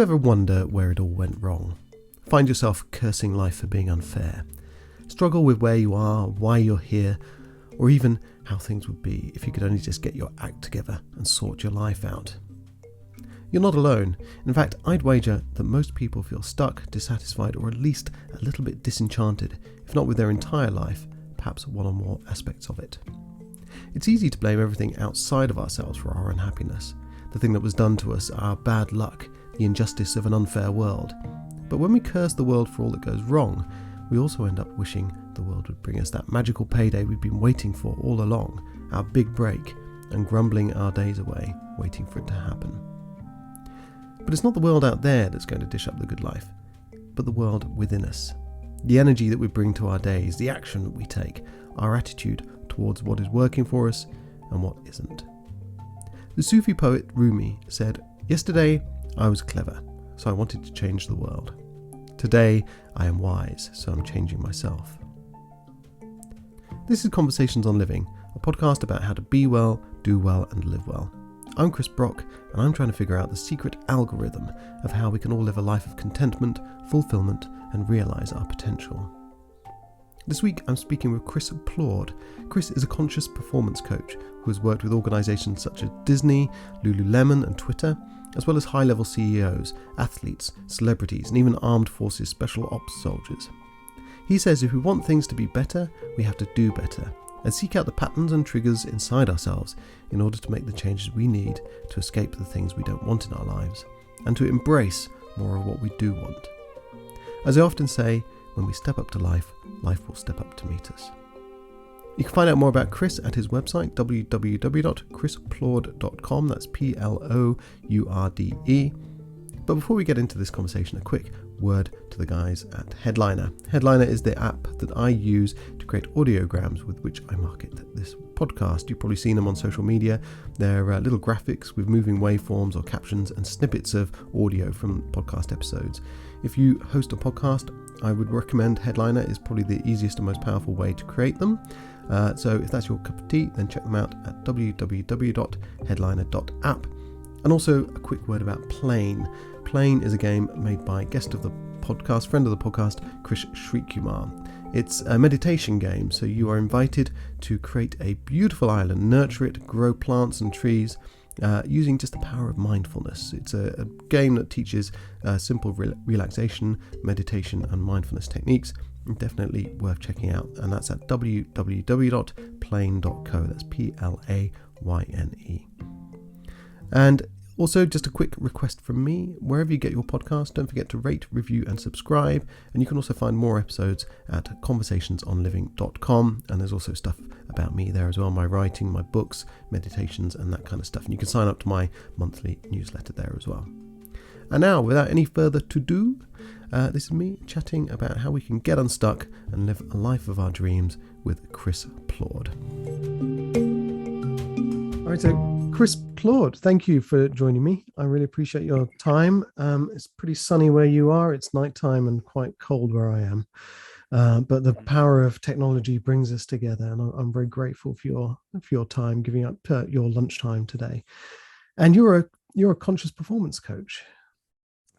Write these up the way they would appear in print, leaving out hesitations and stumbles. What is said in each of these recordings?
you ever wonder where it all went wrong? Find yourself cursing life for being unfair? Struggle with where you are, why you're here, or even how things would be if you could only just get your act together and sort your life out? You're not alone. In fact, I'd wager that most people feel stuck, dissatisfied, or at least a little bit disenchanted, if not with their entire life, perhaps one or more aspects of it. It's easy to blame everything outside of ourselves for our unhappiness, the thing that was done to us, our bad luck, the injustice of an unfair world. But when we curse the world for all that goes wrong, we also end up wishing the world would bring us that magical payday we've been waiting for all along, our big break, and grumbling our days away, waiting for it to happen. But it's not the world out there that's going to dish up the good life, but the world within us. The energy that we bring to our days, the action that we take, our attitude towards what is working for us and what isn't. The Sufi poet Rumi said, "Yesterday I was clever, so I wanted to change the world. Today I am wise, so I'm changing myself." This is Conversations on Living, a podcast about how to be well, do well and live well. I'm Chris Brock, and I'm trying to figure out the secret algorithm of how we can all live a life of contentment, fulfillment and realise our potential. This week I'm speaking with Chris Plourde. Chris is a conscious performance coach who has worked with organisations such as Disney, Lululemon and Twitter, as well as high-level CEOs, athletes, celebrities and even armed forces special ops soldiers. He says if we want things to be better, we have to do better and seek out the patterns and triggers inside ourselves in order to make the changes we need to escape the things we don't want in our lives and to embrace more of what we do want. As I often say, when we step up to life, life will step up to meet us. You can find out more about Chris at his website, www.chrisplourde.com. That's Plourde. But before we get into this conversation, a quick word to the guys at Headliner. Headliner is the app that I use to create audiograms with which I market this podcast. You've probably seen them on social media. They're little graphics with moving waveforms or captions and snippets of audio from podcast episodes. If you host a podcast, I would recommend Headliner. Is probably the easiest and most powerful way to create them. So if that's your cup of tea, then check them out at www.headliner.app. And also a quick word about Plane. Plane is a game made by guest of the podcast, friend of the podcast, Krish Srikumar. It's a meditation game, so you are invited to create a beautiful island, nurture it, grow plants and trees, using just the power of mindfulness. It's a game that teaches simple relaxation, meditation and mindfulness techniques. Definitely worth checking out, and that's at www.plane.co. That's Playne. And also, just a quick request from me, wherever you get your podcast, don't forget to rate, review and subscribe. And you can also find more episodes at conversationsonliving.com. And there's also stuff about me there as well, my writing, my books, meditations and that kind of stuff. And you can sign up to my monthly newsletter there as well. And now, without any further to-do, this is me chatting about how we can get unstuck and live a life of our dreams with Chris Plourde. All right, so Chris Plourde, thank you for joining me. I really appreciate your time. It's pretty sunny where you are. It's nighttime and quite cold where I am. But the power of technology brings us together, and I'm very grateful for your time, giving up your lunchtime today. And you're a conscious performance coach.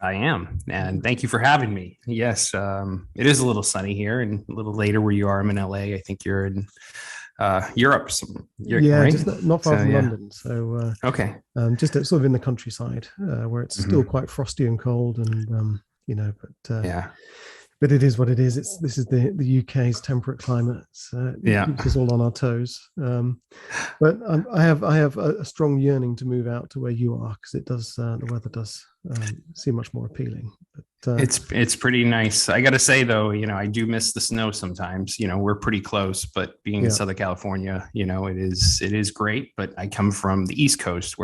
I am, and thank you for having me. Yes, it is a little sunny here, and a little later where you are. I'm in LA. I think you're in Europe. Right? Just not far from yeah. London. So okay, just sort of in the countryside where it's still quite frosty and cold, and But it is what it is. This is the UK's temperate climate. It keeps us all on our toes. But I have a strong yearning to move out to where you are, because it does the weather does seem much more appealing. But, it's pretty nice. I got to say though, I do miss the snow sometimes. We're pretty close, but being in Southern California, it is great. But I come from the East Coast,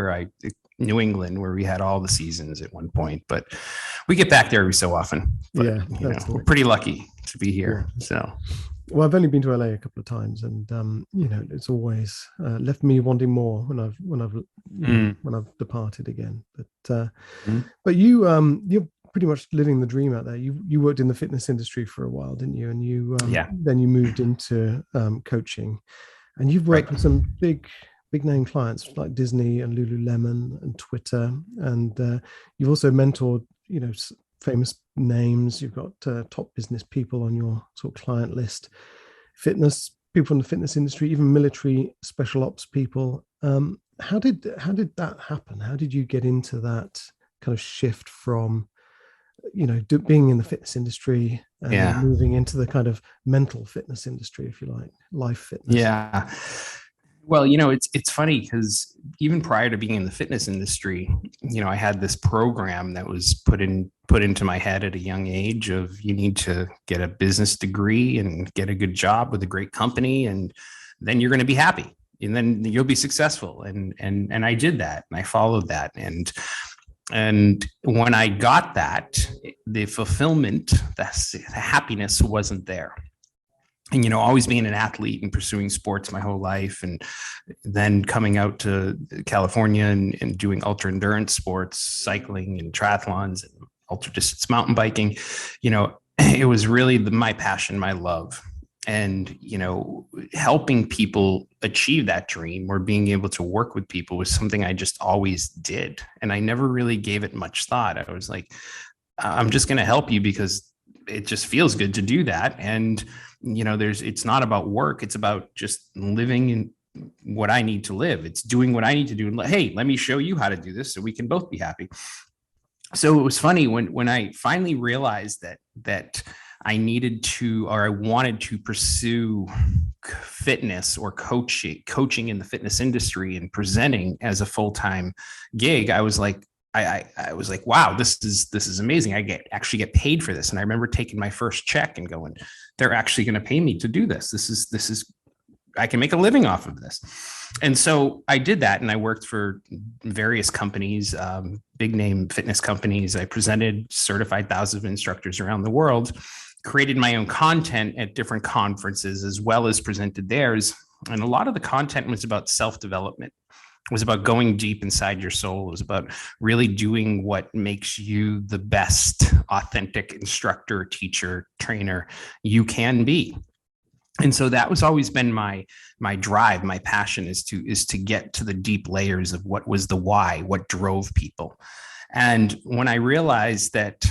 New England, where we had all the seasons at one point, but we get back there every so often. But, we're pretty lucky to be here. Yeah. So, well, I've only been to LA a couple of times, and it's always left me wanting more when I've departed again. But you're pretty much living the dream out there. You worked in the fitness industry for a while, didn't you? And you then you moved into coaching, and you've worked with some big name clients like Disney and Lululemon and Twitter, and you've also mentored famous names. You've got top business people on your sort of client list, fitness people in the fitness industry, even military special ops people. How did that happen? How did you get into that kind of shift from being in the fitness industry and then Yeah. moving into the kind of mental fitness industry, if you like, life fitness? Yeah. Well, it's funny because even prior to being in the fitness industry, I had this program that was put into my head at a young age of you need to get a business degree and get a good job with a great company, and then you're going to be happy, and then you'll be successful. And I did that, and I followed that, and when I got that, the fulfillment, the happiness wasn't there. And always being an athlete and pursuing sports my whole life, and then coming out to California and doing ultra endurance sports, cycling and triathlons and ultra distance mountain biking, it was really my passion, my love. And helping people achieve that dream or being able to work with people was something I just always did, and I never really gave it much thought. I was like, I'm just going to help you because it just feels good to do that. And it's not about work. It's about just living in what I need to live. It's doing what I need to do. And hey, let me show you how to do this so we can both be happy. So it was funny when I finally realized that I needed to, or I wanted to pursue fitness or coaching in the fitness industry and presenting as a full-time gig. I was like, I was like, wow, this is amazing. I actually get paid for this. And I remember taking my first check and going, they're actually going to pay me to do this. This is, I can make a living off of this. And so I did that. And I worked for various companies, big name fitness companies. I presented, certified thousands of instructors around the world, created my own content at different conferences, as well as presented theirs. And a lot of the content was about self-development. It was about going deep inside your soul. It was about really doing what makes you the best authentic instructor, teacher, trainer you can be. And so that was always been my drive, my passion is to get to the deep layers of what was the why, what drove people. And when I realized that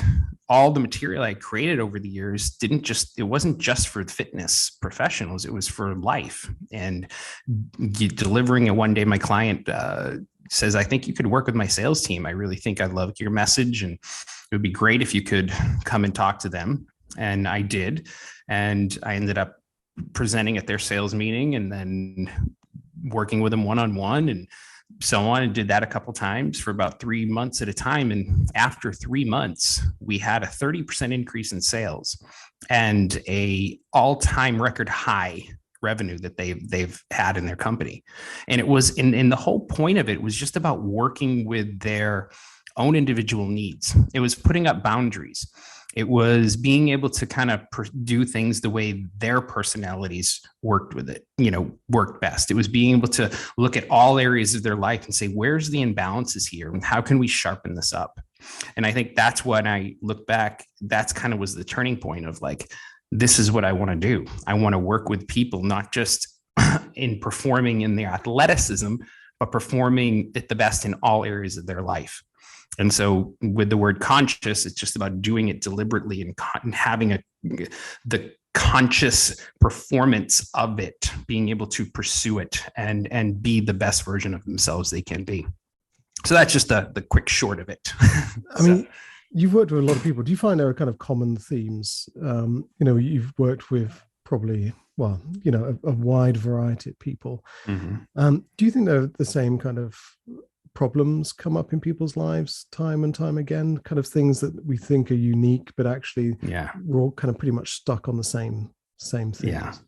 all the material I created over the years it wasn't just for fitness professionals, it was for life. And delivering it one day, my client says, I think you could work with my sales team. I really think I love your message, and it would be great if you could come and talk to them. And I did. And I ended up presenting at their sales meeting and then working with them one-on-one and so on, and did that a couple of times for about 3 months at a time. And after 3 months, we had a 30% increase in sales and a all-time record high revenue that they've had in their company. And it was in the whole point of it was just about working with their own individual needs. It was putting up boundaries. It was being able to kind of do things the way their personalities worked best. It was being able to look at all areas of their life and say, where's the imbalances here? And how can we sharpen this up? And I think that's when I look back, that's kind of was the turning point of like, this is what I want to do. I want to work with people, not just in performing in their athleticism, but performing at the best in all areas of their life. And so with the word conscious, it's just about doing it deliberately and having the conscious performance of it, being able to pursue it and be the best version of themselves they can be. So that's just the quick short of it. I mean, you've worked with a lot of people. Do you find there are kind of common themes? You've worked with probably, a wide variety of people. Mm-hmm. Do you think they're the same kind of problems come up in people's lives time and time again, kind of things that we think are unique, but actually we're all kind of pretty much stuck on the same things?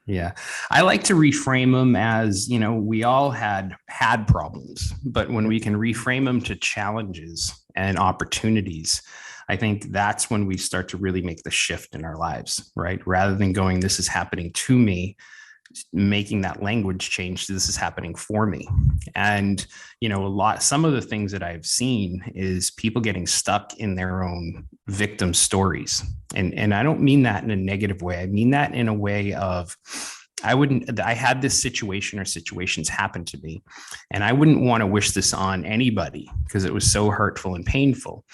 Yeah. I like to reframe them as, we all had problems, but when we can reframe them to challenges and opportunities, I think that's when we start to really make the shift in our lives, right? Rather than going, this is happening to me, making that language change to this is happening for me. And some of the things that I've seen is people getting stuck in their own victim stories, and I don't mean that in a negative way. I mean that in a way of I had this situation or situations happen to me, and I wouldn't want to wish this on anybody because it was so hurtful and painful.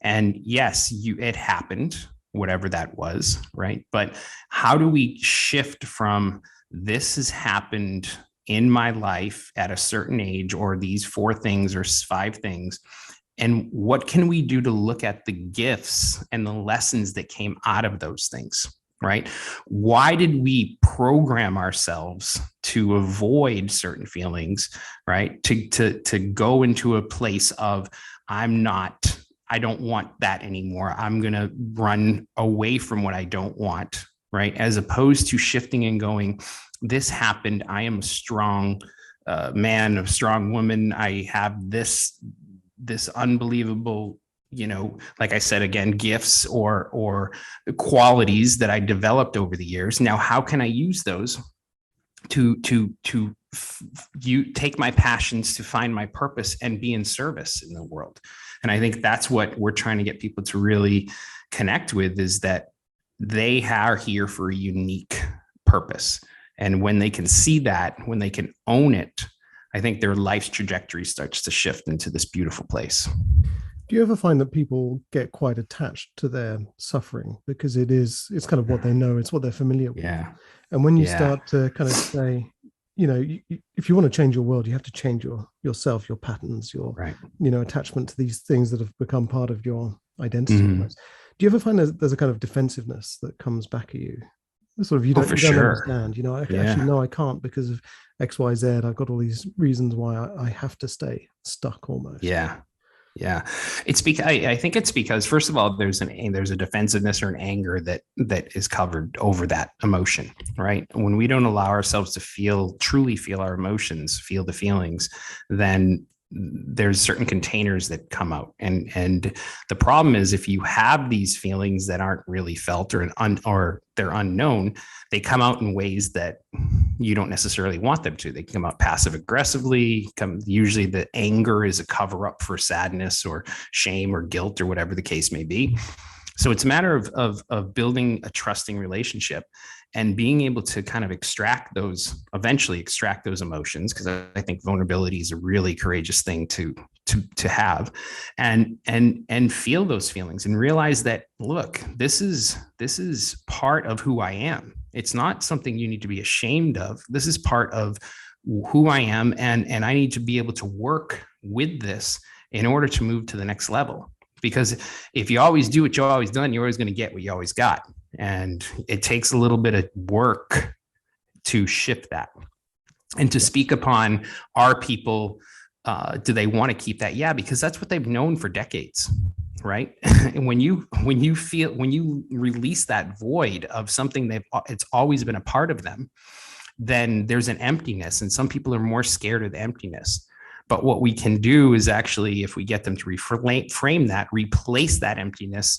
And yes, it happened, whatever that was, right? But how do we shift from this has happened in my life at a certain age, or these 4 things or 5 things, and what can we do to look at the gifts and the lessons that came out of those things, right? Why did we program ourselves to avoid certain feelings, right? To go into a place of, I don't want that anymore. I'm going to run away from what I don't want, right? As opposed to shifting and going, this happened. I am a strong man, a strong woman. I have this unbelievable, like I said, again, gifts or qualities that I developed over the years. Now, how can I use those to you take my passions to find my purpose and be in service in the world? And I think that's what we're trying to get people to really connect with, is that they are here for a unique purpose. And when they can see that, when they can own it, I think their life's trajectory starts to shift into this beautiful place. Do you ever find that people get quite attached to their suffering because it's kind of what they know, it's what they're familiar with? Yeah. And when you start to kind of say, if you want to change your world, you have to change yourself, your patterns, your attachment to these things that have become part of your identity. Do you ever find there's a kind of defensiveness that comes back at you? Sort of, you don't understand, actually, no, I can't because of X, Y, Z. I've got all these reasons why I have to stay stuck almost. Yeah. It's because I think it's because, first of all, there's a defensiveness or an anger that is covered over that emotion, right? When we don't allow ourselves to truly feel our emotions, feel the feelings, then there's certain containers that come out. And the problem is, if you have these feelings that aren't really felt or they're unknown, they come out in ways that you don't necessarily want them to. They come out passive aggressively. Usually the anger is a cover up for sadness or shame or guilt or whatever the case may be. So it's a matter of building a trusting relationship and being able to kind of eventually extract those emotions, because I think vulnerability is a really courageous thing to have, and feel those feelings and realize that, look, this is part of who I am. It's not something you need to be ashamed of. This is part of who I am, and I need to be able to work with this in order to move to the next level. Because if you always do what you've always done, you're always going to get what you always got. And it takes a little bit of work to shift that. And to speak upon, are people, do they want to keep that? Yeah, because that's what they've known for decades, right? And when you release that void of something it's always been a part of them, then there's an emptiness. And some people are more scared of the emptiness. But what we can do is actually, if we get them to reframe that, replace that emptiness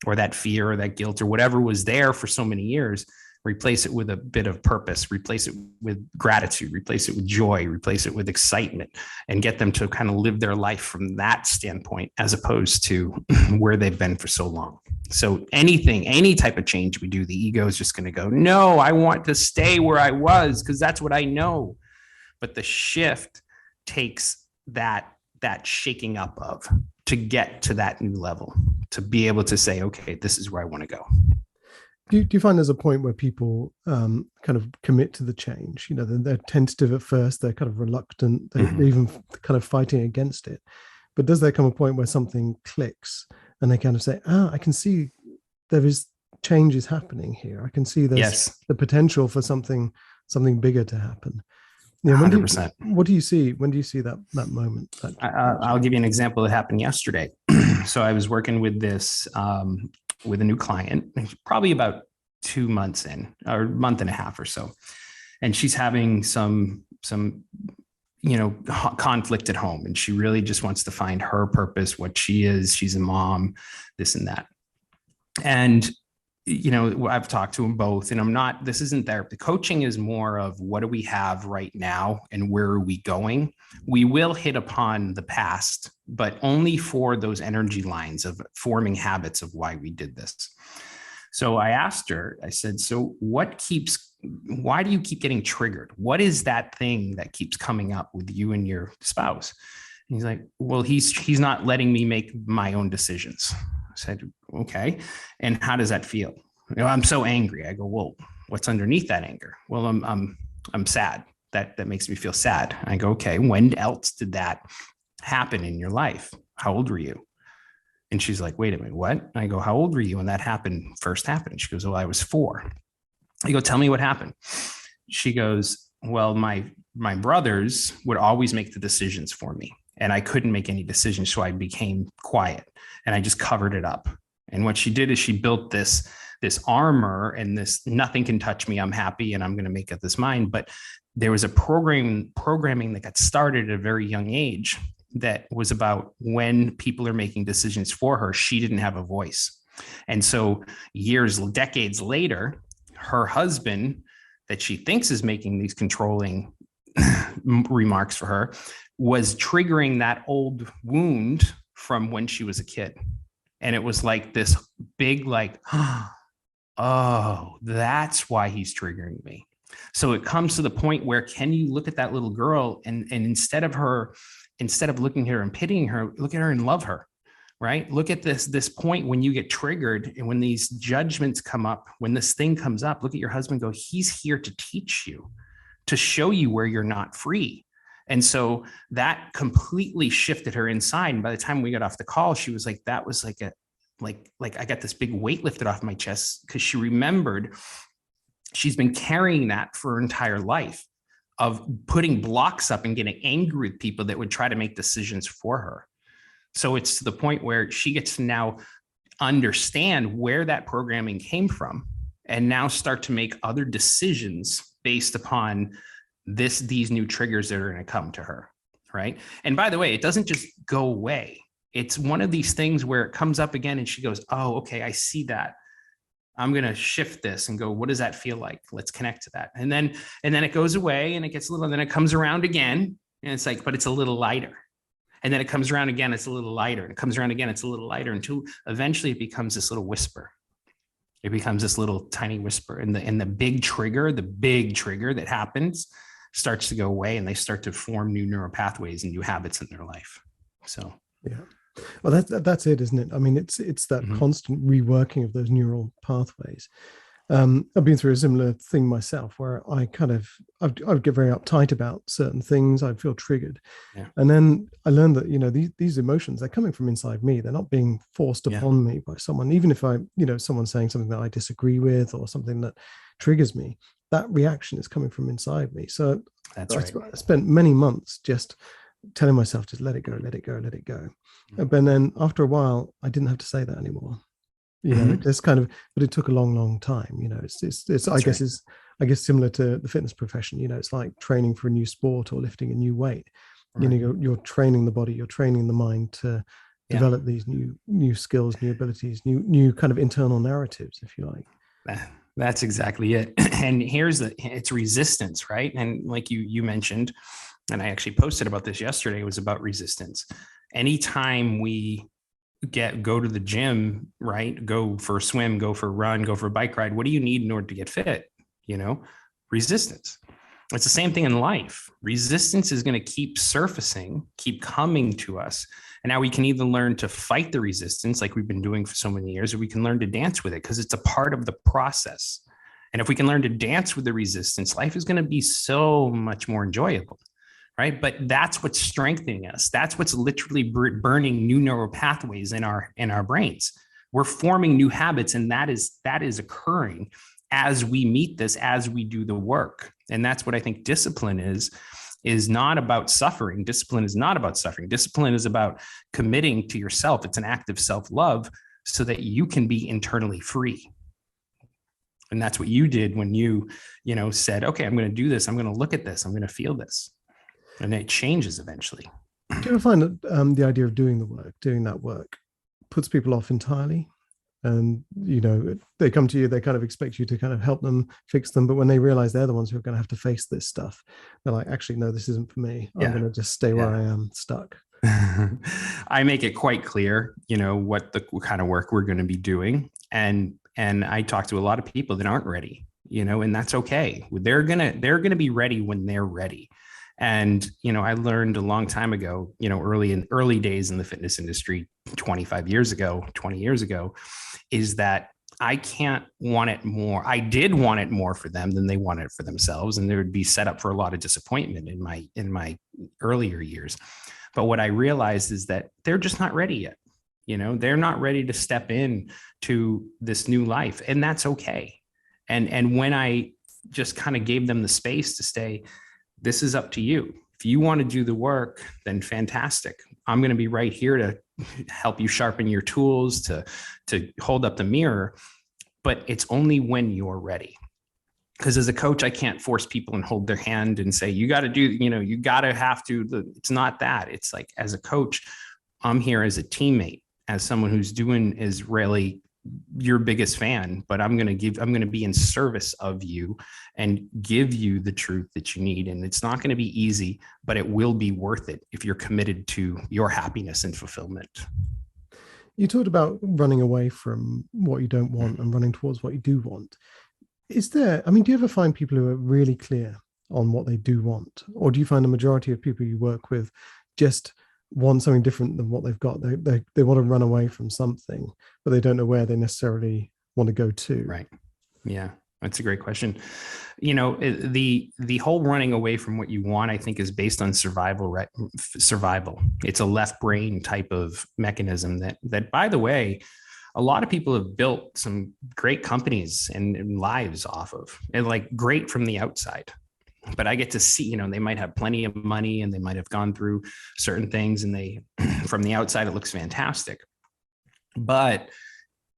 or that fear or that guilt or whatever was there for so many years, replace it with a bit of purpose, replace it with gratitude, replace it with joy, replace it with excitement, and get them to kind of live their life from that standpoint, as opposed to where they've been for so long. So any type of change we do, the ego is just going to go, no, I want to stay where I was because that's what I know. But the shift takes that shaking up of to get to that new level, to be able to say, okay, this is where I want to go. Do you find there's a point where people kind of commit to the change? They're tentative at first, they're kind of reluctant, they're even kind of fighting against it. But does there come a point where something clicks and they kind of say, I can see there is changes happening here. I can see there's the potential for something bigger to happen. 100%. What do you see? When do you see that moment? I'll give you an example that happened yesterday. So I was working with with a new client, probably about 2 months in, or a month and a half or so. And she's having some conflict at home. And she really just wants to find her purpose, what she is. She's a mom, this and that. And I've talked to them both, and this isn't therapy. Coaching is more of, what do we have right now and where are we going? We will hit upon the past, but only for those energy lines of forming habits of why we did this. So I asked her, I said, so why do you keep getting triggered? What is that thing that keeps coming up with you and your spouse? He's like, well, he's not letting me make my own decisions. I said, okay. And how does that feel? I'm so angry. I go, well, what's underneath that anger? Well, I'm sad. That makes me feel sad. I go, okay, when else did that happen in your life? How old were you? And she's like, wait a minute, what? I go, how old were you when that first happened? She goes, well, I was 4. I go, tell me what happened. She goes, well, my brothers would always make the decisions for me, and I couldn't make any decisions. So I became quiet and I just covered it up. And what she did is she built this armor and this nothing can touch me. I'm happy and I'm going to make up this mind. But there was a programming that got started at a very young age that was about when people are making decisions for her, she didn't have a voice. And so decades later, her husband that she thinks is making these controlling remarks for her was triggering that old wound from when she was a kid. And it was like this big, like, oh, that's why he's triggering me. So it comes to the point where, can you look at that little girl and instead of looking at her and pitying her, look at her and love her, right? Look at this point when you get triggered and when these judgments come up, when this thing comes up, look at your husband, go, he's here to teach you, to show you where you're not free. And so that completely shifted her inside. And by the time we got off the call, she was like, that was like I got this big weight lifted off my chest, because she remembered she's been carrying that for her entire life of putting blocks up and getting angry with people that would try to make decisions for her. So it's to the point where she gets to now understand where that programming came from and now start to make other decisions based upon these new triggers that are going to come to her, right? And by the way, it doesn't just go away. It's one of these things where it comes up again and she goes, oh, okay, I see that. I'm going to shift this and go, what does that feel like? Let's connect to that. And then it goes away and it gets a little, and then it comes around again and it's like, but it's a little lighter. And then it comes around again, it's a little lighter. And it comes around again, it's a little lighter, until eventually it becomes this little whisper. It becomes this little tiny whisper. And the big trigger that happens starts to go away, and they start to form new neural pathways and new habits in their life. So, yeah. Well, that's it, isn't it? I mean, it's that constant reworking of those neural pathways. I've been through a similar thing myself, where I would get very uptight about certain things. I'd feel triggered. Yeah. And then I learned that, these emotions, they're coming from inside me. They're not being forced upon me by someone. Even if someone's saying something that I disagree with or something that triggers me, that reaction is coming from inside me. So that's right. I spent many months just telling myself, just let it go, let it go, let it go. But then after a while, I didn't have to say that anymore. It just kind of, but it took a long, long time. It's I guess similar to the fitness profession. It's like training for a new sport or lifting a new weight. Right. You're training the body, you're training the mind to develop these new skills, new abilities, new kind of internal narratives, if you like. That's exactly it. And it's resistance, right? And like you mentioned, and I actually posted about this yesterday, it was about resistance. Anytime we go to the gym, right? Go for a swim, go for a run, go for a bike ride. What do you need in order to get fit? Resistance. It's the same thing in life. Resistance is going to keep surfacing, keep coming to us. And now we can either learn to fight the resistance like we've been doing for so many years, or we can learn to dance with it, because it's a part of the process. And if we can learn to dance with the resistance, life is going to be so much more enjoyable. Right. But that's what's strengthening us. That's what's literally burning new neural pathways in our brains. We're forming new habits, and that is occurring as we meet this, as we do the work. And that's what I think discipline is not about suffering. Discipline is not about suffering. Discipline is about committing to yourself. It's an act of self-love so that you can be internally free. And that's what you did when you said, okay, I'm going to do this. I'm going to look at this. I'm going to feel this. And it changes eventually. Do you ever find that the idea of doing that work puts people off entirely? And, they come to you, they kind of expect you to kind of help them fix them. But when they realize they're the ones who are going to have to face this stuff, they're like, actually, no, this isn't for me. I'm going to just stay where I am, stuck. I make it quite clear, what kind of work we're going to be doing. And I talk to a lot of people that aren't ready, and that's okay. They're going to be ready when they're ready. And, I learned a long time ago, early days in the fitness industry, 25 years ago, 20 years ago, is that I can't want it more. I did want it more for them than they wanted it for themselves. And there would be set up for a lot of disappointment in my earlier years. But what I realized is that they're just not ready yet. They're not ready to step in to this new life, and that's okay. And when I just kind of gave them the space to stay, this is up to you. If you want to do the work, then fantastic. I'm going to be right here to help you sharpen your tools, to hold up the mirror, but it's only when you're ready. Because as a coach, I can't force people and hold their hand and say, you got to do, you got to have to. It's not that. It's like, as a coach, I'm here as a teammate, as someone who's is really your biggest fan, but I'm going to be in service of you and give you the truth that you need. And it's not going to be easy, but it will be worth it if you're committed to your happiness and fulfillment. You talked about running away from what you don't want and running towards what you do want. Do you ever find people who are really clear on what they do want? Or do you find the majority of people you work with just want something different than what they've got? They want to run away from something, but they don't know where they necessarily want to go to. Right. Yeah, that's a great question. The whole running away from what you want, I think, is based on survival. Right? Survival. It's a left brain type of mechanism that, by the way, a lot of people have built some great companies and lives off of, and like great from the outside. But I get to see, they might have plenty of money and they might have gone through certain things, and from the outside, it looks fantastic. But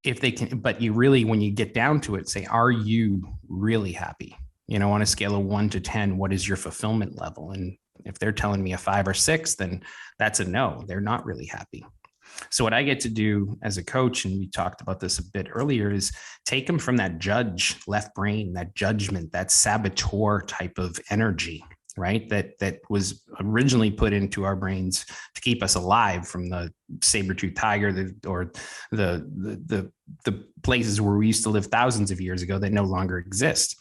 you really, when you get down to it, say, are you really happy? On a scale of 1 to 10, what is your fulfillment level? And if they're telling me a 5 or 6, then that's a no. They're not really happy. So what I get to do as a coach, and we talked about this a bit earlier, is take them from that judge left brain, that judgment, that saboteur type of energy, right? That was originally put into our brains to keep us alive from the saber-toothed tiger, or the places where we used to live thousands of years ago that no longer exist.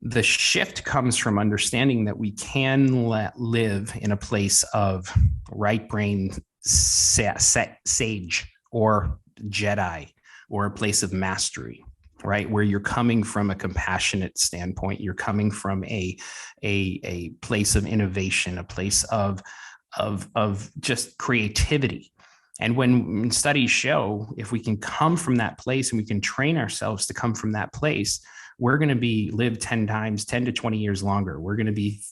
The shift comes from understanding that we can live in a place of right brain sage or Jedi, or a place of mastery, right? Where you're coming from a compassionate standpoint, you're coming from a place of innovation, a place of just creativity. And when studies show, if we can come from that place and we can train ourselves to come from that place, we're going to live 10 to 20 years longer. We're going to be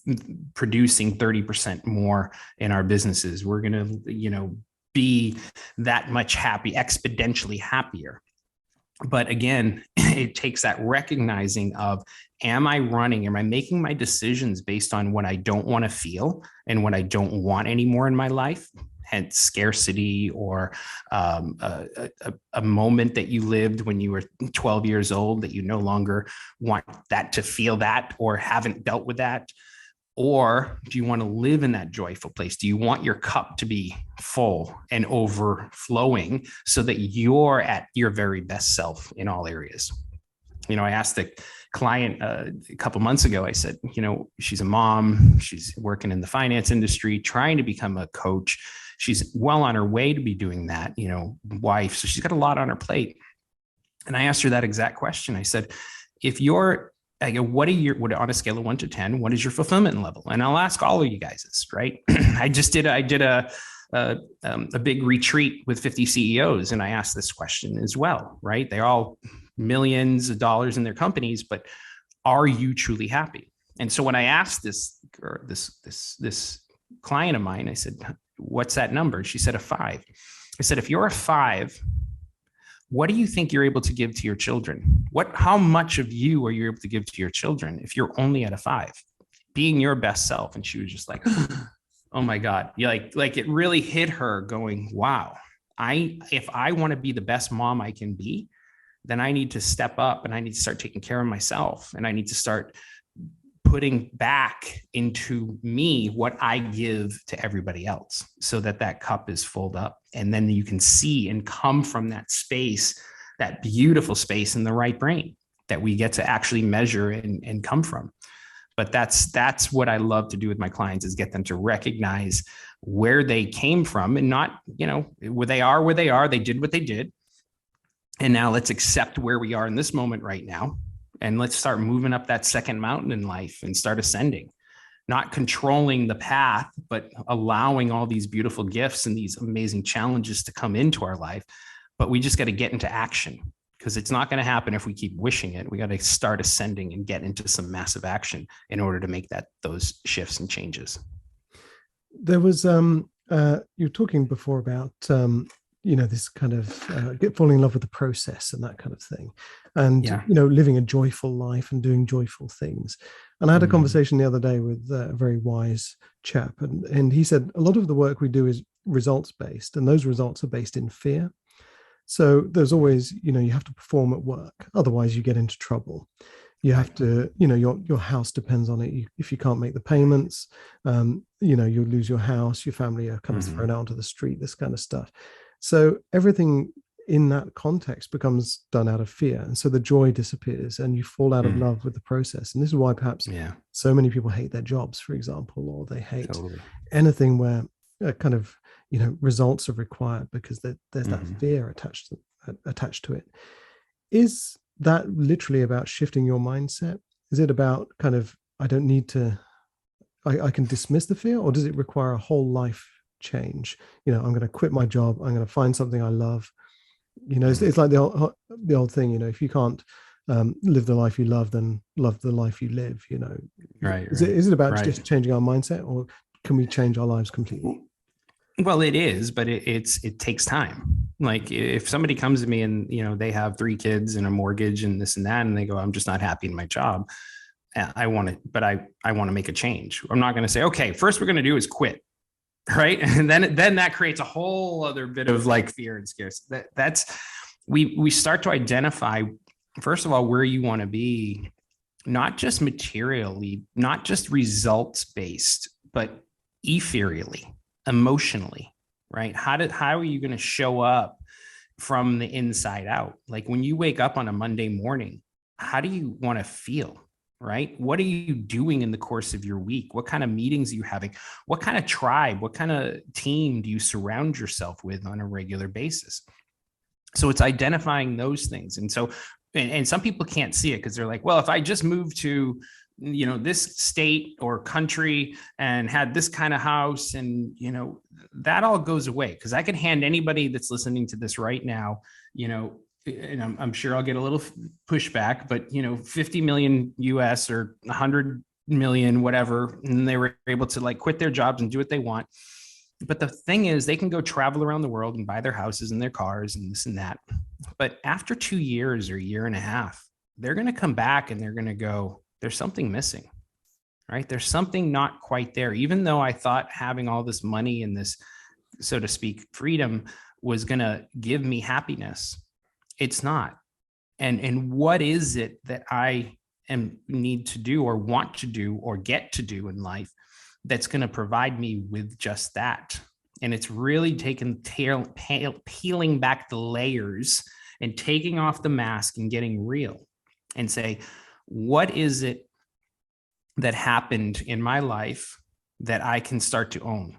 producing 30% more in our businesses. We're going to, be that much exponentially happier. But again, it takes that recognizing of, am I making my decisions based on what I don't want to feel and what I don't want anymore in my life? Hence scarcity, or a moment that you lived when you were 12 years old that you no longer want that to feel that, or haven't dealt with that. Or do you want to live in that joyful place? Do you want your cup to be full and overflowing so that you're at your very best self in all areas? I asked a client a couple months ago, I said, she's a mom, she's working in the finance industry, trying to become a coach. She's well on her way to be doing that, wife. So she's got a lot on her plate. And I asked her that exact question. I said, I go, what on a scale of 1 to 10, what is your fulfillment level? And I'll ask all of you guys this, right? I did a big retreat with 50 CEOs, and I asked this question as well, right? They're all millions of dollars in their companies, but are you truly happy? And so when I asked this client of mine, I said, what's that number? She said a 5. I said, if you're a 5, what do you think you're able to give to your children? How much of you are you able to give to your children if you're only at a 5, being your best self? And she was just like, oh my God. Like it really hit her, going, wow, if I want to be the best mom I can be, then I need to step up and I need to start taking care of myself. And I need to start putting back into me what I give to everybody else, so that cup is filled up. And then you can see and come from that space, that beautiful space in the right brain that we get to actually measure and come from. But that's what I love to do with my clients, is get them to recognize where they came from, and not, where they are, they did what they did. And now let's accept where we are in this moment right now. And let's start moving up that second mountain in life and start ascending, not controlling the path, but allowing all these beautiful gifts and these amazing challenges to come into our life. But we just got to get into action, because it's not going to happen if we keep wishing it. We got to start ascending and get into some massive action in order to make those shifts and changes. There was, you were talking before about, this kind of falling in love with the process and that kind of thing. And, living a joyful life and doing joyful things. And I had a conversation the other day with a very wise chap. And he said, a lot of the work we do is results based, and those results are based in fear. So there's always, you have to perform at work. Otherwise you get into trouble. You have to, your house depends on it. If you can't make the payments, you'll lose your house, your family are kind of thrown out onto the street, this kind of stuff. So everything in that context becomes done out of fear. And so the joy disappears and you fall out of love with the process. And this is why perhaps so many people hate their jobs, for example, or they hate anything where kind of, results are required, because there's that fear attached to it. Is that literally about shifting your mindset? Is it about kind of, I don't need to, I can dismiss the fear, or does it require a whole life change? I'm going to quit my job. I'm going to find something I love. It's like the old thing, if you can't live the life you love, then love the life you live, Right. Is it about just changing our mindset, or can we change our lives completely? Well, it is, but it takes time. Like if somebody comes to me and, they have 3 kids and a mortgage and this and that, and they go, I'm just not happy in my job. I want to make a change. I'm not going to say, okay, first we're going to do is quit. Right. And then that creates a whole other bit of like fear and scarcity. We start to identify, first of all, where you want to be, not just materially, not just results based, but ethereally, emotionally, right? How are you going to show up from the inside out? Like when you wake up on a Monday morning, how do you want to feel? Right? What are you doing in the course of your week? What kind of meetings are you having? What kind of tribe, what kind of team do you surround yourself with on a regular basis? So it's identifying those things. And so, and some people can't see it because they're like, well, if I just moved to, this state or country and had this kind of house, and, that all goes away. Because I could hand anybody that's listening to this right now, and I'm sure I'll get a little pushback, but 50 million US or 100 million, whatever, and they were able to like quit their jobs and do what they want. But the thing is, they can go travel around the world and buy their houses and their cars and this and that. But after 2 years or a year and a half, they're going to come back and they're going to go, there's something missing, right? There's something not quite there. Even though I thought having all this money and this, so to speak, freedom was going to give me happiness, it's not. And what is it that I need to do or want to do or get to do in life that's going to provide me with just that? And it's really peeling back the layers and taking off the mask and getting real and say, what is it that happened in my life that I can start to own?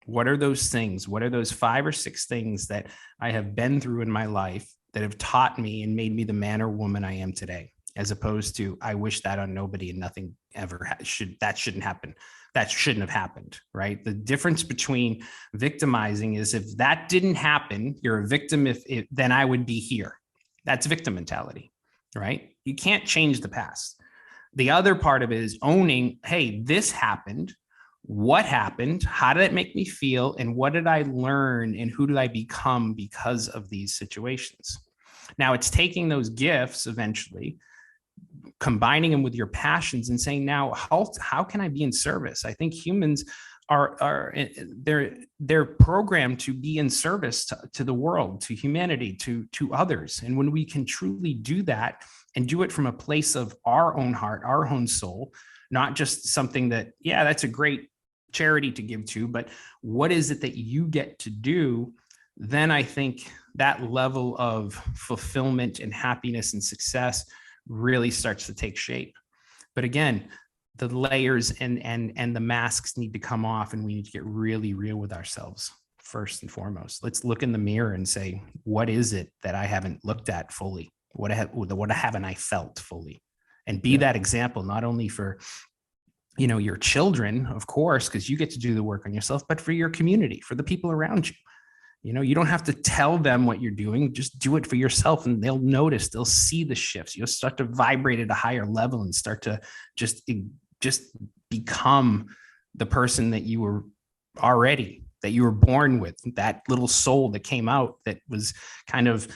What are those things? What are those 5 or 6 things that I have been through in my life that have taught me and made me the man or woman I am today, as opposed to, I wish that on nobody and nothing ever shouldn't happen. That shouldn't have happened, right? The difference between victimizing is, if that didn't happen, you're a victim. Then I would be here. That's victim mentality, right? You can't change the past. The other part of it is owning, hey, this happened. What happened? How did it make me feel? And what did I learn? And who did I become because of these situations? Now it's taking those gifts eventually, combining them with your passions and saying, now, how can I be in service? I think humans they're programmed to be in service to the world, to humanity, to others. And when we can truly do that and do it from a place of our own heart, our own soul, not just something that, yeah, that's a great charity to give to, but what is it that you get to do? Then I think that level of fulfillment and happiness and success really starts to take shape. But again, the layers and the masks need to come off, and we need to get really real with ourselves first and foremost. Let's look in the mirror and say, what is it that I haven't looked at fully? What haven't I felt fully? And be that example, not only for, your children, of course, because you get to do the work on yourself, but for your community, for the people around you. You don't have to tell them what you're doing. Just do it for yourself, and they'll notice, they'll see the shifts. You'll start to vibrate at a higher level and start to just become the person that you were already, that you were born with, that little soul that came out, that was kind of,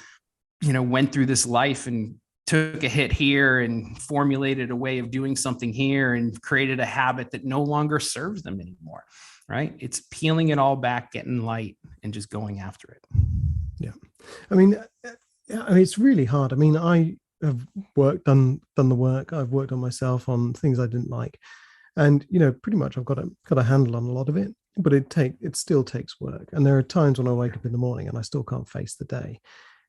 went through this life and took a hit here and formulated a way of doing something here and created a habit that no longer serves them anymore. Right? It's peeling it all back, getting light, and just going after it. Yeah. I mean, it's really hard. I mean, I have done the work. I've worked on myself on things I didn't like. And, pretty much I've got a handle on a lot of it, but it still takes work. And there are times when I wake up in the morning and I still can't face the day.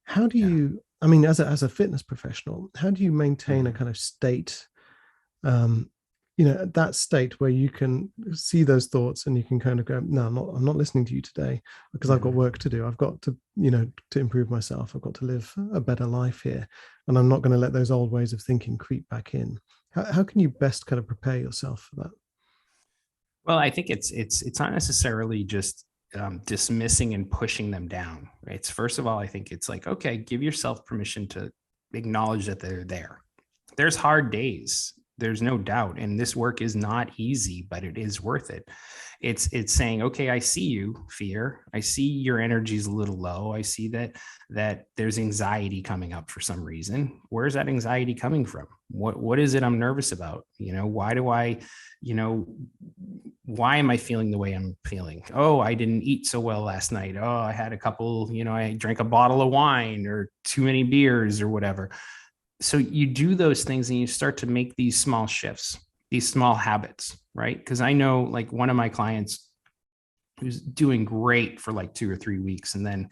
How do you, I mean, as a fitness professional, how do you maintain a kind of state, that state where you can see those thoughts and you can kind of go, no, I'm not listening to you today because I've got work to do. I've got to, to improve myself. I've got to live a better life here. And I'm not going to let those old ways of thinking creep back in. How can you best kind of prepare yourself for that? Well, I think it's not necessarily just dismissing and pushing them down. Right? It's, first of all, I think it's like, okay, give yourself permission to acknowledge that they're there. There's hard days. There's no doubt. And this work is not easy, but it is worth it. It's saying, okay, I see you, fear. I see your energy's a little low. I see that there's anxiety coming up for some reason. Where's that anxiety coming from? What is it I'm nervous about? Why do I, why am I feeling the way I'm feeling? Oh, I didn't eat so well last night. Oh, I had a couple, I drank a bottle of wine or too many beers or whatever. So you do those things and you start to make these small shifts, these small habits, right? Because I know, like, one of my clients who's doing great for like 2 or 3 weeks, and then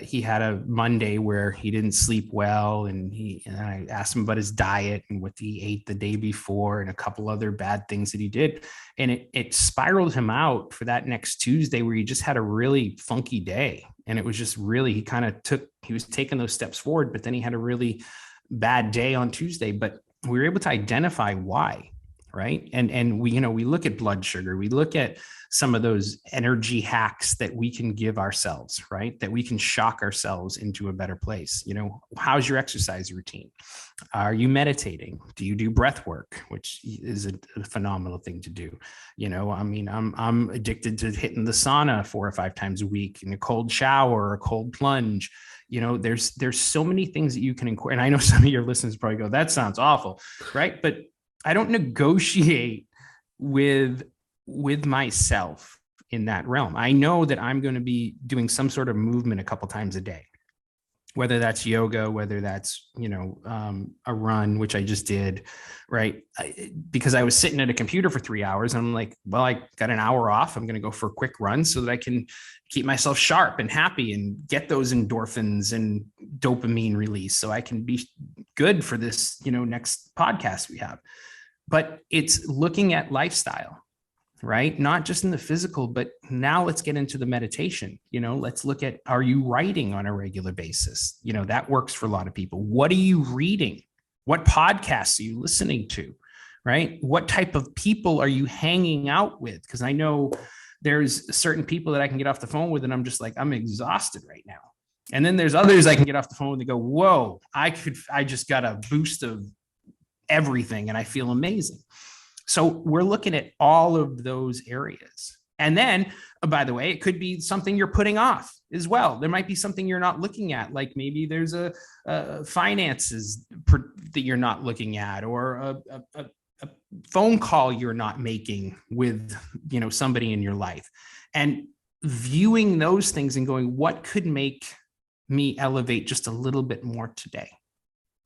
he had a Monday where he didn't sleep well, and I asked him about his diet and what he ate the day before and a couple other bad things that he did, and it spiraled him out for that next Tuesday where he just had a really funky day, and it was just really, he was taking those steps forward, but then he had a really bad day on Tuesday. But we were able to identify why, right? And we look at blood sugar, we look at some of those energy hacks that we can give ourselves, right? That we can shock ourselves into a better place. How's your exercise routine? Are you meditating? Do you do breath work, which is a phenomenal thing to do? I'm addicted to hitting the sauna 4 or 5 times a week, in a cold shower or a cold plunge. There's so many things that you can incorporate. And I know some of your listeners probably go, that sounds awful, right? But I don't negotiate with myself in that realm. I know that I'm going to be doing some sort of movement a couple times a day, whether that's yoga, whether that's, a run, which I just did, right? Because I was sitting at a computer for 3 hours. And I'm like, well, I got an hour off. I'm going to go for a quick run so that I can keep myself sharp and happy and get those endorphins and dopamine release so I can be good for this, next podcast we have. But it's looking at lifestyle, right? Not just in the physical, but now let's get into the meditation. Let's look at, are you writing on a regular basis? That works for a lot of people. What are you reading? What podcasts are you listening to, right? What type of people are you hanging out with? Because I know there's certain people that I can get off the phone with and I'm just like, I'm exhausted right now. And then there's others I can get off the phone with and go, whoa, I just got a boost of everything and I feel amazing. So we're looking at all of those areas. And then, by the way, it could be something you're putting off as well. There might be something you're not looking at, like maybe there's a finances that you're not looking at, or a phone call you're not making with, somebody in your life, and viewing those things and going, what could make me elevate just a little bit more today,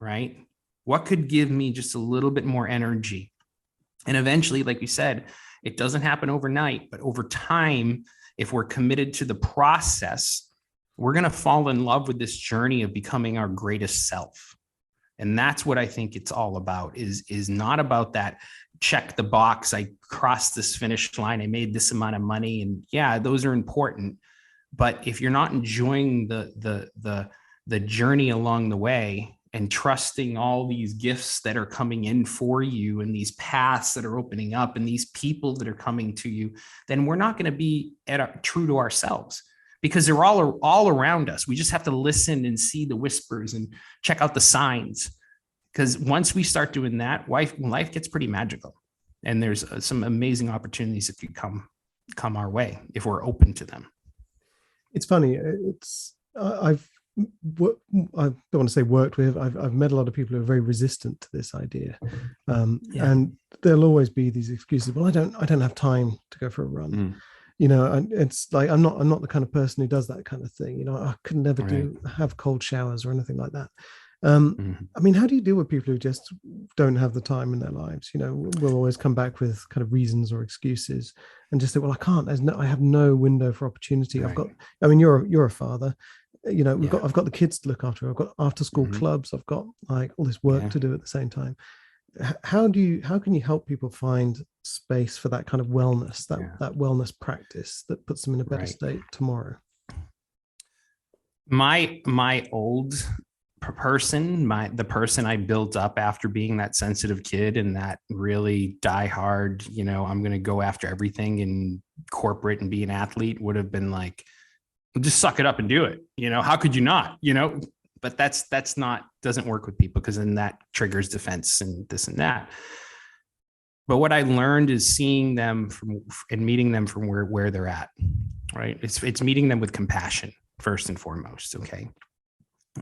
right? What could give me just a little bit more energy? And eventually, like you said, it doesn't happen overnight, but over time, if we're committed to the process, we're going to fall in love with this journey of becoming our greatest self. And that's what I think it's all about, is not about that check the box. I crossed this finish line. I made this amount of money. And yeah, those are important. But if you're not enjoying the journey along the way and trusting all these gifts that are coming in for you and these paths that are opening up and these people that are coming to you, then we're not going to be true to ourselves, because they're all around us. We just have to listen and see the whispers and check out the signs. Because once we start doing that, life gets pretty magical, and there's some amazing opportunities if you come our way if we're open to them. It's funny. I don't want to say worked with. I've met a lot of people who are very resistant to this idea, and there'll always be these excuses. Well, I don't have time to go for a run. And it's like I'm not the kind of person who does that kind of thing. I could never have cold showers or anything like that. I mean, how do you deal with people who just don't have the time in their lives? Will always come back with kind of reasons or excuses and just say, well, I can't. I have no window for opportunity. Right. You're a father. I've got the kids to look after. I've got after school clubs. I've got like all this work to do at the same time. How can you help people find space for that kind of wellness, that wellness practice that puts them in a better state tomorrow? My old person, the person I built up after being that sensitive kid and that really die hard, I'm going to go after everything in corporate and be an athlete, would have been like, just suck it up and do it. How could you not, but that's not, doesn't work with people, because then that triggers defense and this and that. But what I learned is seeing them and meeting them from where they're at, right? It's meeting them with compassion first and foremost. Okay.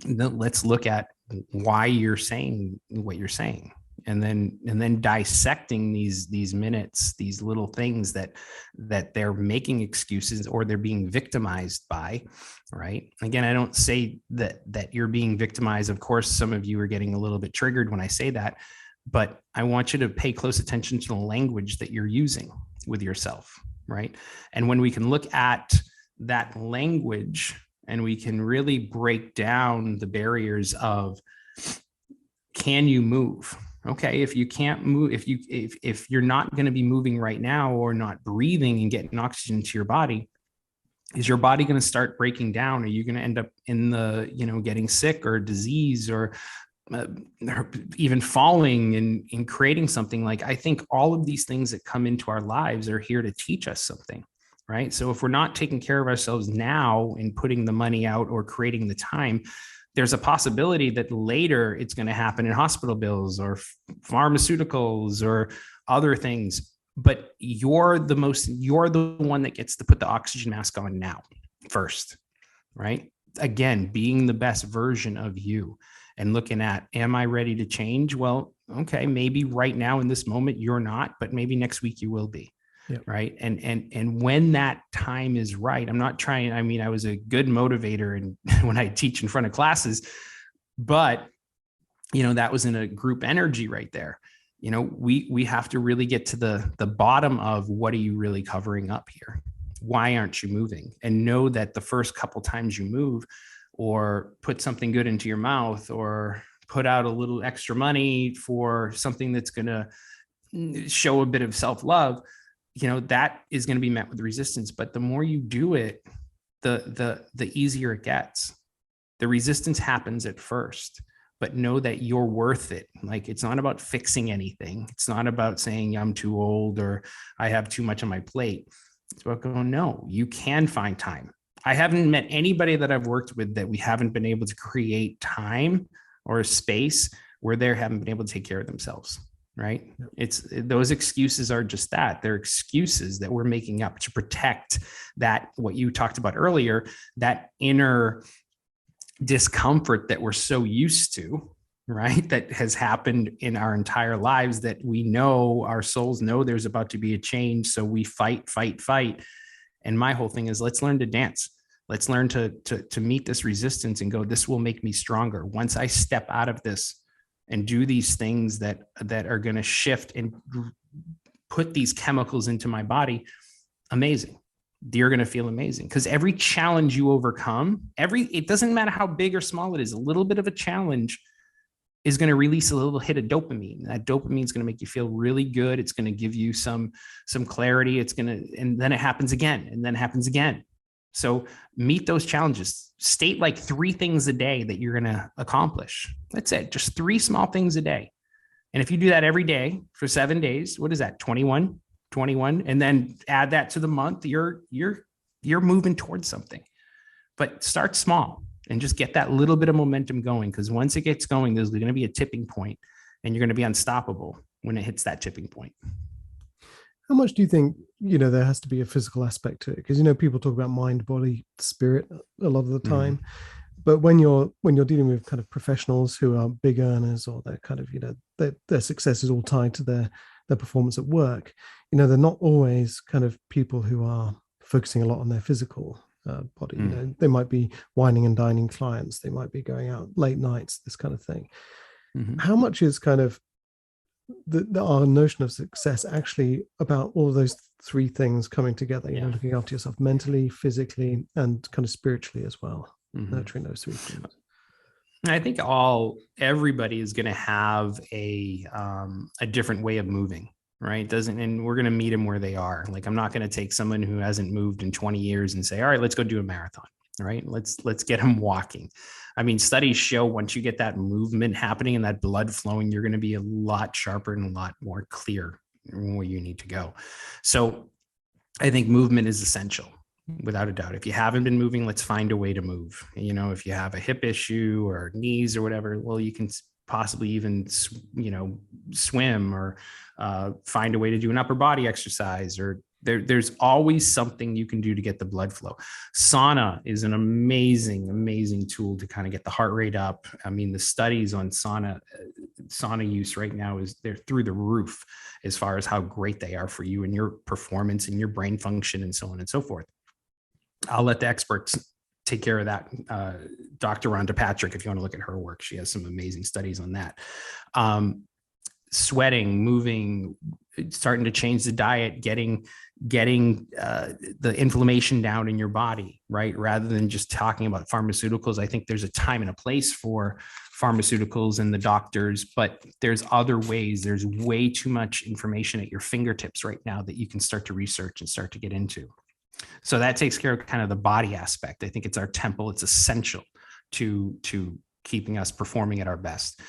Let's look at why you're saying what you're saying, and then dissecting these minutes, these little things that they're making excuses or they're being victimized by, right? Again, I don't say that you're being victimized. Of course, some of you are getting a little bit triggered when I say that, but I want you to pay close attention to the language that you're using with yourself, right? And when we can look at that language, and we can really break down the barriers of, can you move? Okay, if you can't move, if you're not going to be moving right now or not breathing and getting oxygen to your body, is your body going to start breaking down? Are you going to end up in the, getting sick or disease or even falling and creating something? Like, I think all of these things that come into our lives are here to teach us something. Right. So if we're not taking care of ourselves now and putting the money out or creating the time, there's a possibility that later it's going to happen in hospital bills or pharmaceuticals or other things. But you're the one that gets to put the oxygen mask on now first. Right. Again, being the best version of you and looking at, am I ready to change? Well, okay, maybe right now in this moment you're not, but maybe next week you will be. Yep. Right. And when that time is right, I'm not trying, I was a good motivator and when I teach in front of classes, but that was in a group energy right there. We have to really get to the bottom of, what are you really covering up here? Why aren't you moving? And know that the first couple times you move or put something good into your mouth or put out a little extra money for something that's going to show a bit of self-love, that is going to be met with resistance. But the more you do it, the easier it gets. The resistance happens at first, but know that you're worth it. Like, it's not about fixing anything. It's not about saying I'm too old or I have too much on my plate. It's about going, no, you can find time. I haven't met anybody that I've worked with that we haven't been able to create time or a space where they haven't been able to take care of themselves. Right. It's those excuses are just that. They're excuses that we're making up to protect that, what you talked about earlier, that inner discomfort that we're so used to, right? That has happened in our entire lives, that we know, our souls know there's about to be a change. So we fight. And my whole thing is, let's learn to dance. Let's learn to meet this resistance and go, this will make me stronger. Once I step out of this and do these things that are going to shift and put these chemicals into my body, amazing. You're going to feel amazing, because every challenge you overcome, it doesn't matter how big or small it is, a little bit of a challenge is going to release a little hit of dopamine. That dopamine is going to make you feel really good. It's going to give you some clarity. It's going to, and then it happens again, and then it happens again. So meet those challenges. State like 3 things a day that you're going to accomplish. That's it. Just 3 small things a day. And if you do that every day for 7 days, what is that? 21, and then add that to the month, you're moving towards something. But start small and just get that little bit of momentum going, because once it gets going, there's going to be a tipping point, and you're going to be unstoppable when it hits that tipping point. How much do you think, there has to be a physical aspect to it? Because, people talk about mind, body, spirit a lot of the time. But when you're dealing with kind of professionals who are big earners, or they're kind of, their success is all tied to their performance at work, they're not always kind of people who are focusing a lot on their physical body. They might be whining and dining clients. They might be going out late nights, this kind of thing. How much is kind of our notion of success actually about all of those 3 things coming together, looking after yourself mentally, physically, and kind of spiritually as well, nurturing those 3 things? I think everybody is going to have a different way of moving, right? And we're going to meet them where they are. Like, I'm not going to take someone who hasn't moved in 20 years and say, all right, let's go do a marathon, right? Let's get them walking. I mean, studies show once you get that movement happening and that blood flowing, you're going to be a lot sharper and a lot more clear where you need to go. So I think movement is essential, without a doubt. If you haven't been moving, let's find a way to move. If you have a hip issue or knees or whatever, well, you can possibly even, swim, or find a way to do an upper body exercise, or there's always something you can do to get the blood flow. Sauna is an amazing tool to kind of get the heart rate up. I mean, the studies on sauna use right now they're through the roof as far as how great they are for you and your performance and your brain function and so on and so forth. I'll let the experts take care of that. Dr. Rhonda Patrick, if you want to look at her work, she has some amazing studies on that. Sweating, moving, starting to change the diet, getting the inflammation down in your body, right? Rather than just talking about pharmaceuticals. I think there's a time and a place for pharmaceuticals and the doctors, but there's other ways. There's way too much information at your fingertips right now that you can start to research and start to get into. So that takes care of kind of the body aspect. I think it's our temple. It's essential to keeping us performing at our best.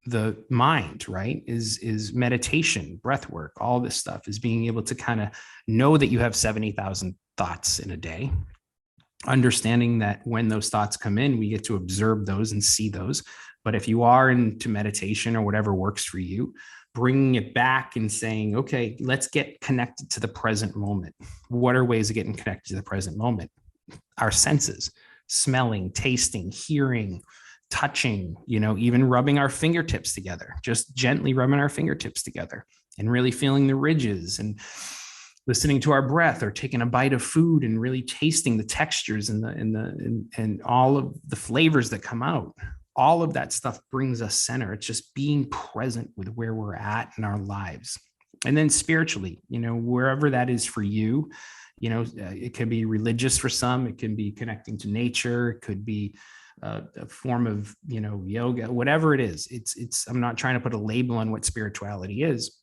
The mind, right, is meditation, breath work, all this stuff is being able to kind of know that you have 70,000 thoughts in a day, understanding that when those thoughts come in, we get to observe those and see those. But if you are into meditation or whatever works for you, bringing it back and saying, okay, let's get connected to the present moment. What are ways of getting connected to the present moment? Our senses, smelling, tasting, hearing, touching, even rubbing our fingertips together, just gently rubbing our fingertips together and really feeling the ridges, and listening to our breath, or taking a bite of food and really tasting the textures and all of the flavors that come out. All of that stuff brings us center. It's just being present with where we're at in our lives. And then spiritually, wherever that is for you, it could be religious for some, it can be connecting to nature, it could be a form of, yoga, whatever it is. I'm not trying to put a label on what spirituality is.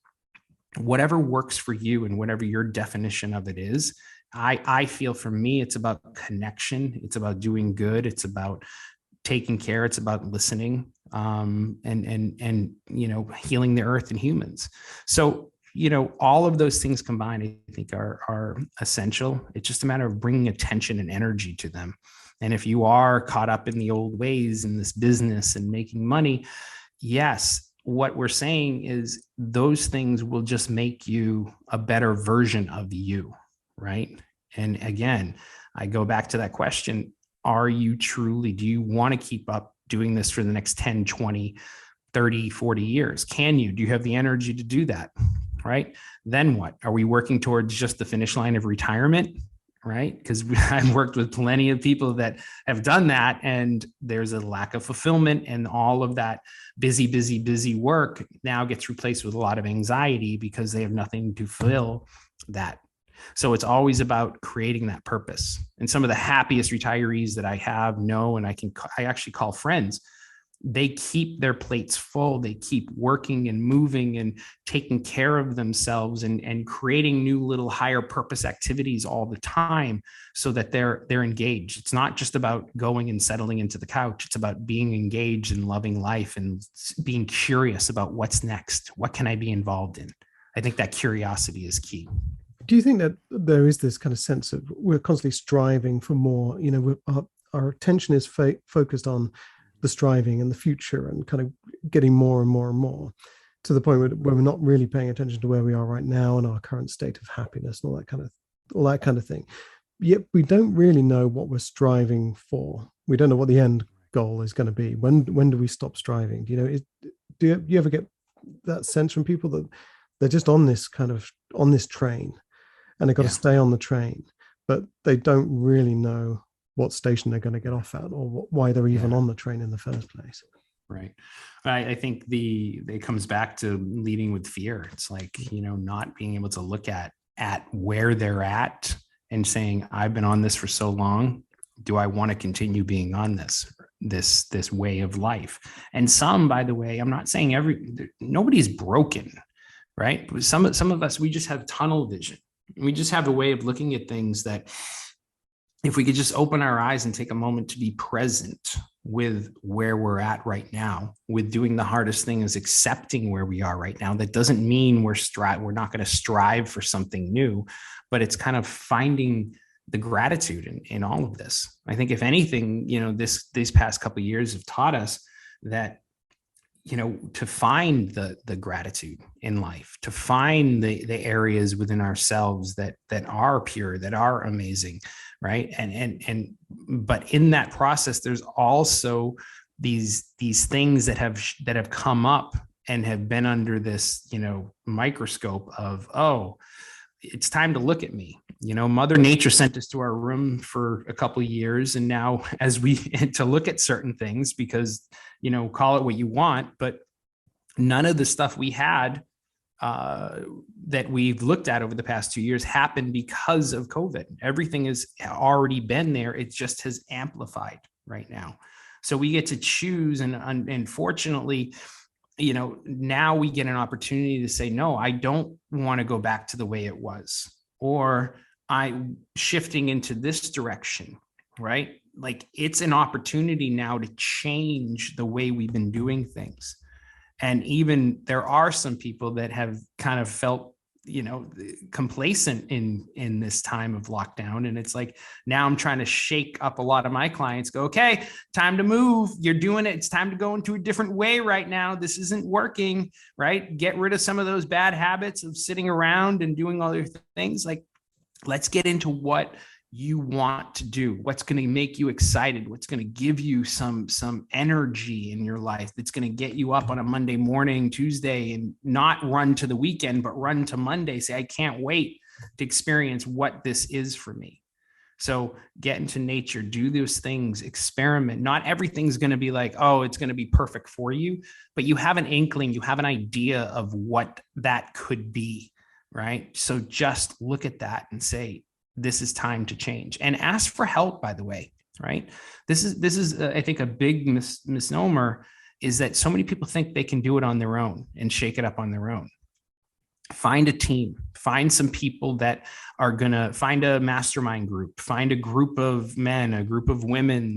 Whatever works for you and whatever your definition of it is, I feel for me, it's about connection. It's about doing good. It's about taking care. It's about listening, and healing the earth and humans. So, all of those things combined, I think are essential. It's just a matter of bringing attention and energy to them. And if you are caught up in the old ways in this business and making money, yes, what we're saying is those things will just make you a better version of you, right? And again, I go back to that question. Do you want to keep up doing this for the next 10, 20, 30, 40 years? Do you have the energy to do that? Right? Then what? Are we working towards just the finish line of retirement? Right? Because I've worked with plenty of people that have done that, and there's a lack of fulfillment, and all of that busy work now gets replaced with a lot of anxiety because they have nothing to fill that. So it's always about creating that purpose. And some of the happiest retirees that I know, and I actually call friends, they keep their plates full. They keep working and moving and taking care of themselves and creating new little higher purpose activities all the time so that they're engaged. It's not just about going and settling into the couch. It's about being engaged and loving life and being curious about what's next. What can I be involved in? I think that curiosity is key. Do you think that there is this kind of sense of we're constantly striving for more? Our attention is focused on the striving and the future and kind of getting more and more and more, to the point where we're not really paying attention to where we are right now and our current state of happiness and all that kind of thing. Yet we don't really know what we're striving for. We don't know what the end goal is going to be. When do we stop striving? Do you ever get that sense from people that they're just on this train and they've got to stay on the train, but they don't really know what station they're going to get off at or why they're even on the train in the first place? Right. I think it comes back to leading with fear. It's like, not being able to look at where they're at and saying, I've been on this for so long. Do I want to continue being on this way of life? And some, by the way, I'm not saying nobody's broken, right? Some of us, we just have tunnel vision. We just have a way of looking at things that, if we could just open our eyes and take a moment to be present with where we're at right now, with doing the hardest thing is accepting where we are right now. That doesn't mean we're not going to strive for something new, but it's kind of finding the gratitude in all of this. I think if anything, these past couple of years have taught us that, to find the gratitude in life, to find the areas within ourselves that are pure, that are amazing, right? But in that process, there's also these things that have come up and have been under this, microscope of, oh, it's time to look at me. Mother Nature sent us to our room for a couple of years. And now as we to look at certain things, because, call it what you want, but none of the stuff we had that we've looked at over the past 2 years happened because of COVID. Everything has already been there. It just has amplified right now. So we get to choose. And fortunately, now we get an opportunity to say, no, I don't want to go back to the way it was, or I'm shifting into this direction, right? Like, it's an opportunity now to change the way we've been doing things. And even there are some people that have kind of felt, complacent in this time of lockdown. And it's like, now I'm trying to shake up a lot of my clients, go, okay, time to move. You're doing it. It's time to go into a different way right now. This isn't working, right? Get rid of some of those bad habits of sitting around and doing other things. Like, let's get into what you want to do, what's going to make you excited, what's going to give you some energy in your life, that's going to get you up on a Monday morning, Tuesday, and not run to the weekend, but run to Monday. Say, I can't wait to experience what this is for me. So get into nature, do those things, experiment. Not everything's going to be like, oh, it's going to be perfect for you, but you have an inkling, you have an idea of what that could be, right? So just look at that and say, this is time to change, and ask for help, by the way, right? This is I think a big misnomer, is that so many people think they can do it on their own and shake it up on their own. Find a team, find some people that are going to find a mastermind group, find a group of men, a group of women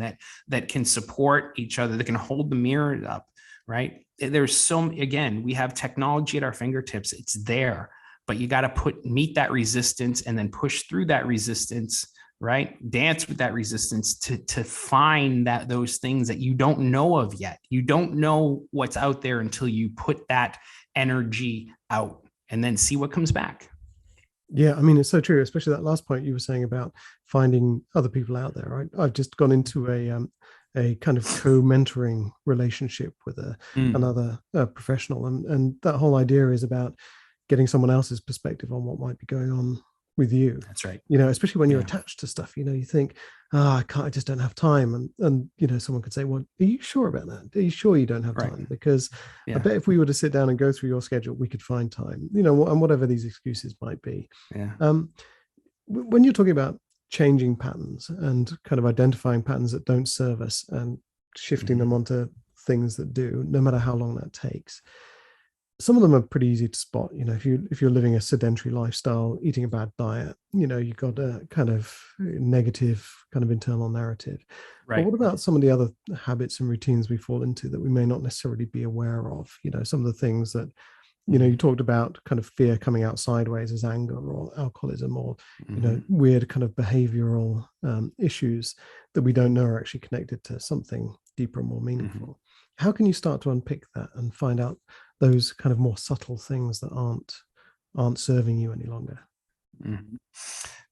that can support each other, that can hold the mirror up, right? There's again, we have technology at our fingertips. It's there. But you got to meet that resistance and then push through that resistance, right? Dance with that resistance to find those things that you don't know of yet. You don't know what's out there until you put that energy out and then see what comes back. Yeah, I mean, it's so true, especially that last point you were saying about finding other people out there, right? I've just gone into a kind of co-mentoring relationship with another professional, and that whole idea is about getting someone else's perspective on what might be going on with you. That's right. Especially when you're attached to stuff, you think, I just don't have time. And someone could say, well, are you sure about that? Are you sure you don't have time? Because I bet if we were to sit down and go through your schedule, we could find time, and whatever these excuses might be. Yeah. When you're talking about changing patterns and kind of identifying patterns that don't serve us and shifting them onto things that do, no matter how long that takes, some of them are pretty easy to spot. If you're living a sedentary lifestyle, eating a bad diet, you've got a kind of negative kind of internal narrative. But what about some of the other habits and routines we fall into that we may not necessarily be aware of? Some of the things that, you talked about kind of fear coming out sideways as anger or alcoholism or, weird kind of behavioral issues that we don't know are actually connected to something deeper and more meaningful. How can you start to unpick that and find out those kind of more subtle things that aren't serving you any longer?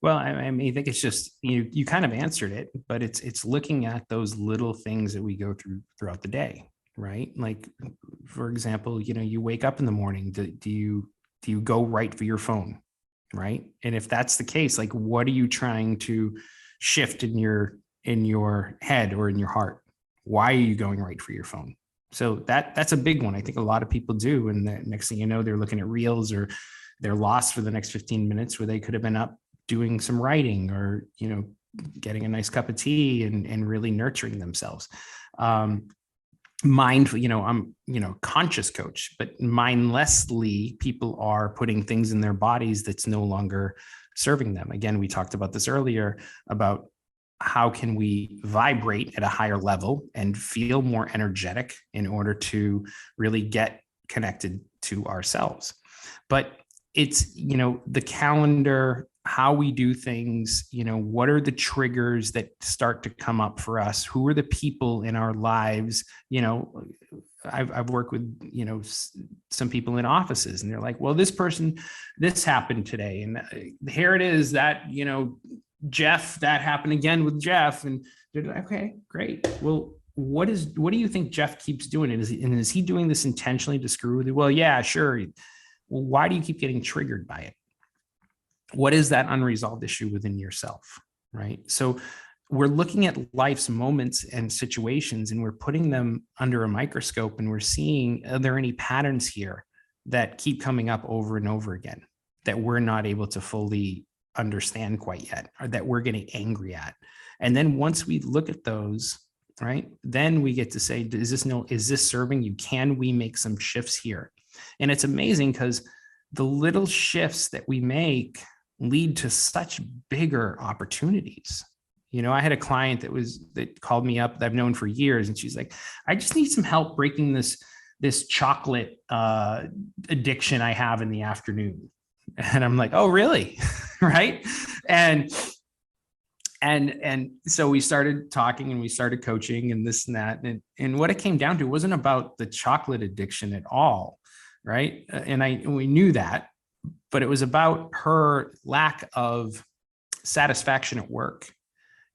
Well, I mean, I think it's just, you kind of answered it, but it's looking at those little things that we go throughout the day, right? Like, for example, you wake up in the morning, do you go right for your phone, right? And if that's the case, like, what are you trying to shift in your head or in your heart? Why are you going right for your phone? So that's a big one. I think a lot of people do. And the next thing you know, they're looking at reels or they're lost for the next 15 minutes where they could have been up doing some writing or, getting a nice cup of tea and really nurturing themselves. Mindful, I'm, conscious coach, but mindlessly people are putting things in their bodies that's no longer serving them. Again, we talked about this earlier about how can we vibrate at a higher level and feel more energetic in order to really get connected to ourselves. But it's, the calendar, how we do things, what are the triggers that start to come up for us? Who are the people in our lives? I've worked with, some people in offices and they're like, well, this happened today. And here it is that, Jeff, that happened again with Jeff. And they're like, okay, great. Well, what do you think Jeff keeps doing? And is he doing this intentionally to screw with you? Well, yeah, sure. Well, why do you keep getting triggered by it? What is that unresolved issue within yourself? Right. So we're looking at life's moments and situations and we're putting them under a microscope and we're seeing, are there any patterns here that keep coming up over and over again that we're not able to fully understand quite yet, or that we're getting angry at? And then once we look at those, right, then we get to say, is this serving you? Can we make some shifts here? And it's amazing because the little shifts that we make lead to such bigger opportunities. I had a client that called me up that I've known for years, and she's like, I just need some help breaking this chocolate addiction I have in the afternoon. And I'm like, oh, really? Right. And so we started talking and we started coaching and this and that. And what it came down to wasn't about the chocolate addiction at all. Right. And we knew that, but it was about her lack of satisfaction at work.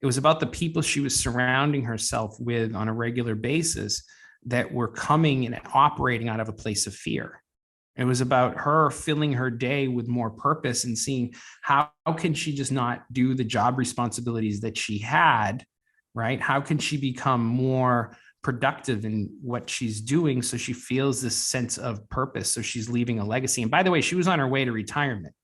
It was about the people she was surrounding herself with on a regular basis that were coming and operating out of a place of fear. It was about her filling her day with more purpose and seeing how can she just not do the job responsibilities that she had, right? How can she become more productive in what she's doing so she feels this sense of purpose, so she's leaving a legacy? And by the way, she was on her way to retirement.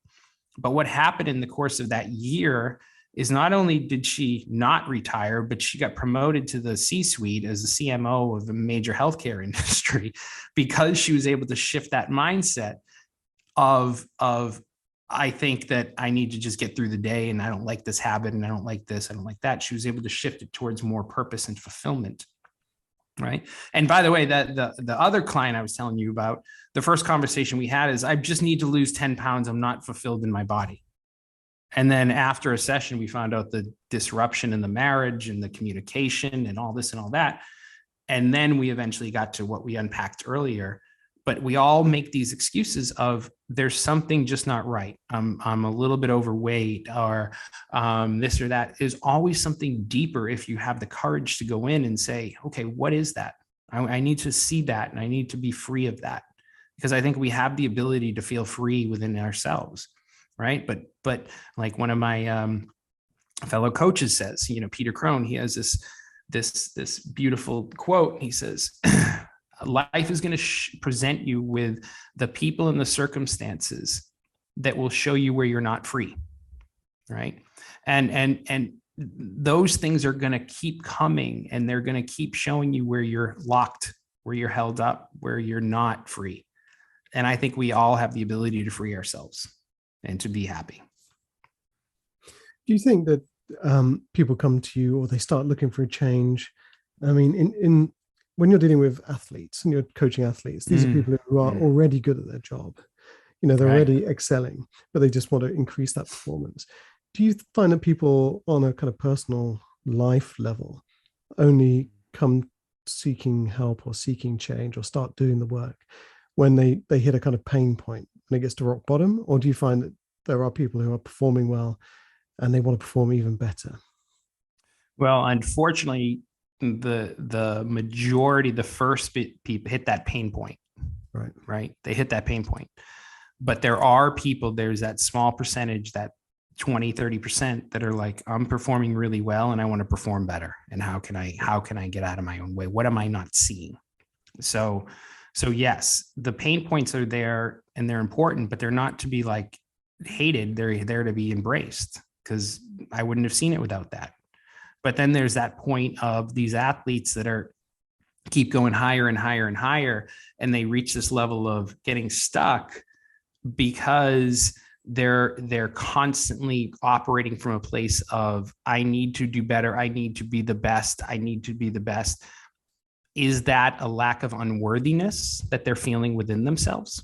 But what happened in the course of that year is not only did she not retire, but she got promoted to the C-suite as the CMO of a major healthcare industry because she was able to shift that mindset of I think that I need to just get through the day and I don't like this habit and I don't like this, I don't like that. She was able to shift it towards more purpose and fulfillment. Right. And by the way, the other client I was telling you about, the first conversation we had is, I just need to lose 10 pounds. I'm not fulfilled in my body. And then after a session, we found out the disruption in the marriage and the communication and all this and all that. And then we eventually got to what we unpacked earlier. But we all make these excuses of there's something just not right. I'm a little bit overweight or this or that. There's always something deeper if you have the courage to go in and say, okay, what is that? I need to see that and I need to be free of that, because I think we have the ability to feel free within ourselves. Right. But like one of my fellow coaches says, Peter Crone, he has this beautiful quote. He says, life is going to present you with the people and the circumstances that will show you where you're not free. right? And those things are going to keep coming, and they're going to keep showing you where you're locked, where you're held up, where you're not free. And I think we all have the ability to free ourselves and to be happy. Do you think that people come to you or they start looking for a change? I mean, in when you're dealing with athletes and you're coaching athletes, these are people who are already good at their job. You know, they're already excelling, but they just want to increase that performance. Do you find that people on a kind of personal life level only come seeking help or seeking change or start doing the work when they hit a kind of pain point when it gets to rock bottom? Or do you find that there are people who are performing well and they want to perform even better? Well, unfortunately, the majority, the first people hit that pain point. Right. They hit that pain point. But there are people, there's that small percentage, that 20, 30% that are like, I'm performing really well and I want to perform better. And how can I get out of my own way? What am I not seeing? So yes, the pain points are there and they're important, but they're not to be like hated. They're there to be embraced, because I wouldn't have seen it without that. But then there's that point of these athletes that are keep going higher and higher and higher, and they reach this level of getting stuck because they're constantly operating from a place of, I need to do better, I need to be the best, I need to be the best. Is that a lack of unworthiness that they're feeling within themselves?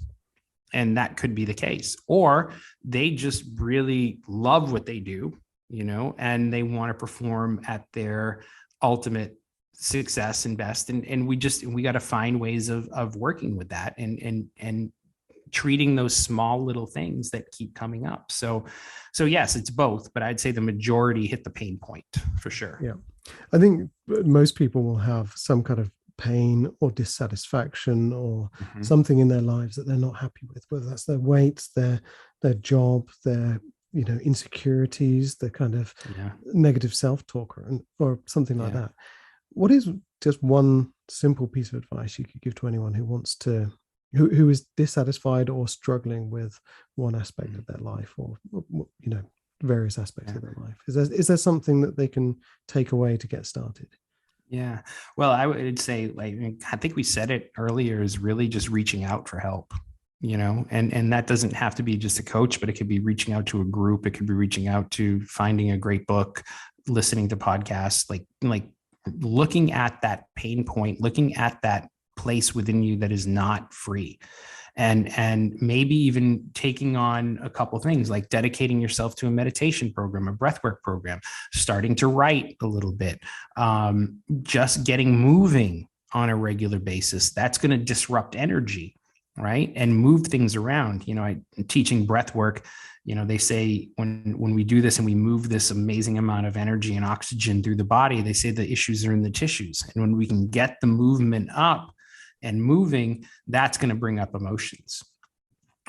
And that could be the case. Or they just really love what they do, and they want to perform at their ultimate success and best. And we got to find ways of working with that and treating those small little things that keep coming up. So yes, it's both, but I'd say the majority hit the pain point for sure. Yeah. I think most people will have some kind of pain or dissatisfaction or something in their lives that they're not happy with, whether that's their weight, their job, their insecurities, the kind of negative self-talk or something like that. What is just one simple piece of advice you could give to anyone who wants to who is dissatisfied or struggling with one aspect of their life, or various aspects of their life? Is there something that they can take away to get started? Yeah. Well, I would say, I think we said it earlier, is really just reaching out for help, and that doesn't have to be just a coach, but it could be reaching out to a group. It could be reaching out to finding a great book, listening to podcasts, like looking at that pain point, looking at that place within you that is not free. And maybe even taking on a couple of things, like dedicating yourself to a meditation program, a breathwork program, starting to write a little bit, just getting moving on a regular basis. That's going to disrupt energy, right? And move things around. I'm teaching breathwork. They say when we do this and we move this amazing amount of energy and oxygen through the body, they say the issues are in the tissues. And when we can get the movement up and moving, that's going to bring up emotions,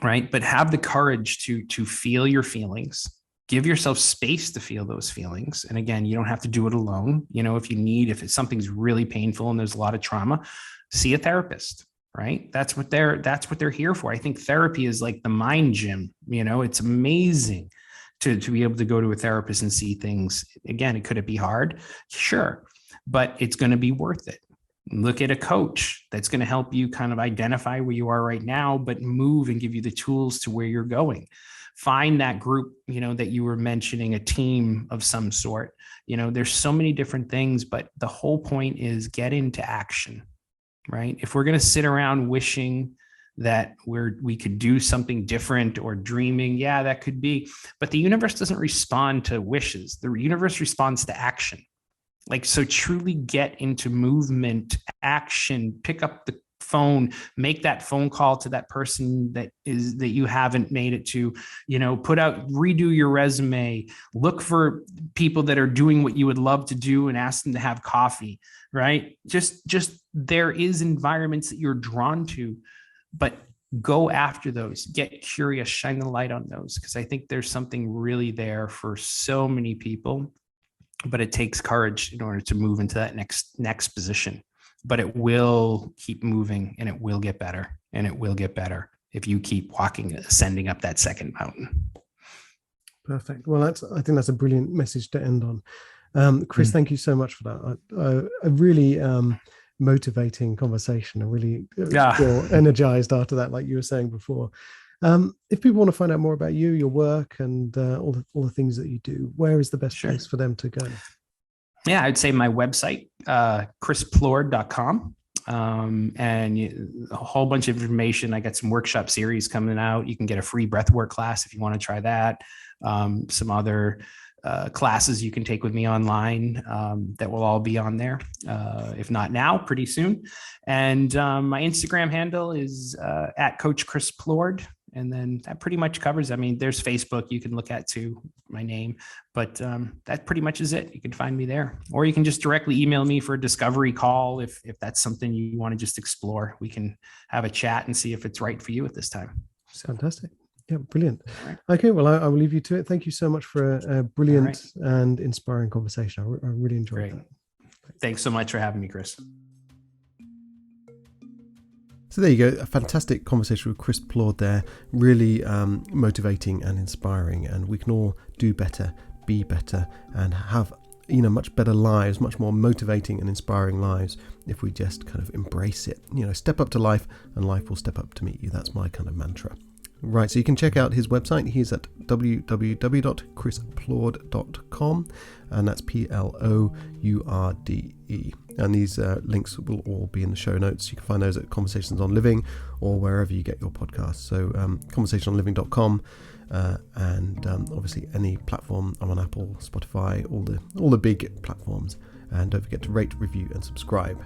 right? But have the courage to feel your feelings, give yourself space to feel those feelings. And again, you don't have to do it alone. If something's really painful and there's a lot of trauma, see a therapist, right? That's what they're here for. I think therapy is like the mind gym. It's amazing to be able to go to a therapist and see things. Again, could it be hard? Sure, but it's going to be worth it. Look at a coach that's going to help you kind of identify where you are right now, but move and give you the tools to where you're going. Find that group, that you were mentioning, a team of some sort. There's so many different things, but the whole point is get into action, right? If we're going to sit around wishing that we could do something different or dreaming, that could be, but the universe doesn't respond to wishes. The universe responds to action. So truly get into movement, action, pick up the phone, make that phone call to that person that you haven't made it to, redo your resume, look for people that are doing what you would love to do and ask them to have coffee, right? Just there is environments that you're drawn to, but go after those, get curious, shine the light on those. Because I think there's something really there for so many people. But it takes courage in order to move into that next position. But it will keep moving, and it will get better, and it will get better if you keep ascending up that second mountain. Perfect. Well, I think that's a brilliant message to end on. Chris, thank you so much for that. A really motivating conversation. I really feel energized after that, like you were saying before. If people want to find out more about you, your work, and all the things that you do, where is the best place for them to go? Yeah, I'd say my website, chrisplourde.com. And a whole bunch of information. I got some workshop series coming out. You can get a free breathwork class if you want to try that. Some other classes you can take with me online that will all be on there. If not now, pretty soon. And my Instagram handle is at Coach Chris Plourde. And then that pretty much covers. I mean, there's Facebook you can look at too, my name, but that pretty much is it. You can find me there, or you can just directly email me for a discovery call. If that's something you want to just explore, we can have a chat and see if it's right for you at this time. So. Fantastic. Yeah, brilliant. Right. Okay, well, I will leave you to it. Thank you so much for a brilliant and inspiring conversation. I really enjoyed that. Thanks so much for having me, Chris. So there you go, a fantastic conversation with Chris Plourde there, really motivating and inspiring, and we can all do better, be better, and have much better lives, much more motivating and inspiring lives if we just kind of embrace it. Step up to life and life will step up to meet you. That's my kind of mantra. Right, so you can check out his website. He's at www.chrisplourde.com, and that's Plourde. And these links will all be in the show notes. You can find those at Conversations on Living or wherever you get your podcasts. So conversationsonliving.com, and obviously any platform. I'm on Apple, Spotify, all the big platforms. And don't forget to rate, review, and subscribe.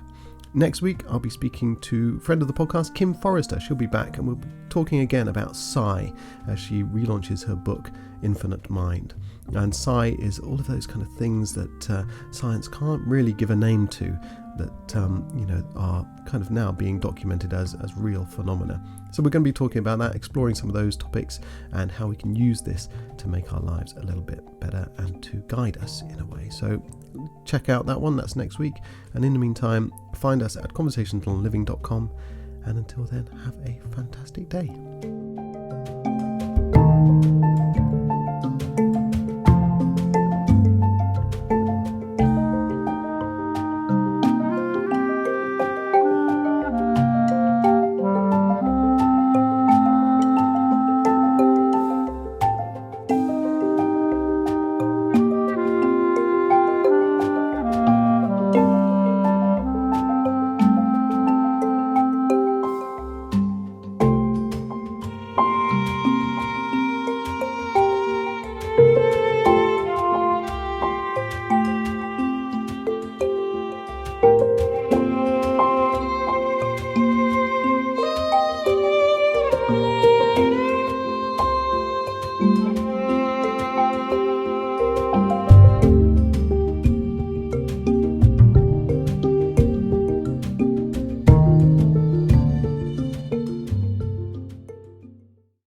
Next week, I'll be speaking to friend of the podcast, Kim Forrester. She'll be back, and we'll be talking again about Sigh as she relaunches her book, Infinite Mind. And Sigh is all of those kind of things that science can't really give a name to, that are kind of now being documented as real phenomena. So we're going to be talking about that, exploring some of those topics, and how we can use this to make our lives a little bit better and to guide us in a way. So check out that one. That's next week. And in the meantime, find us at conversationsonliving.com. And until then, have a fantastic day.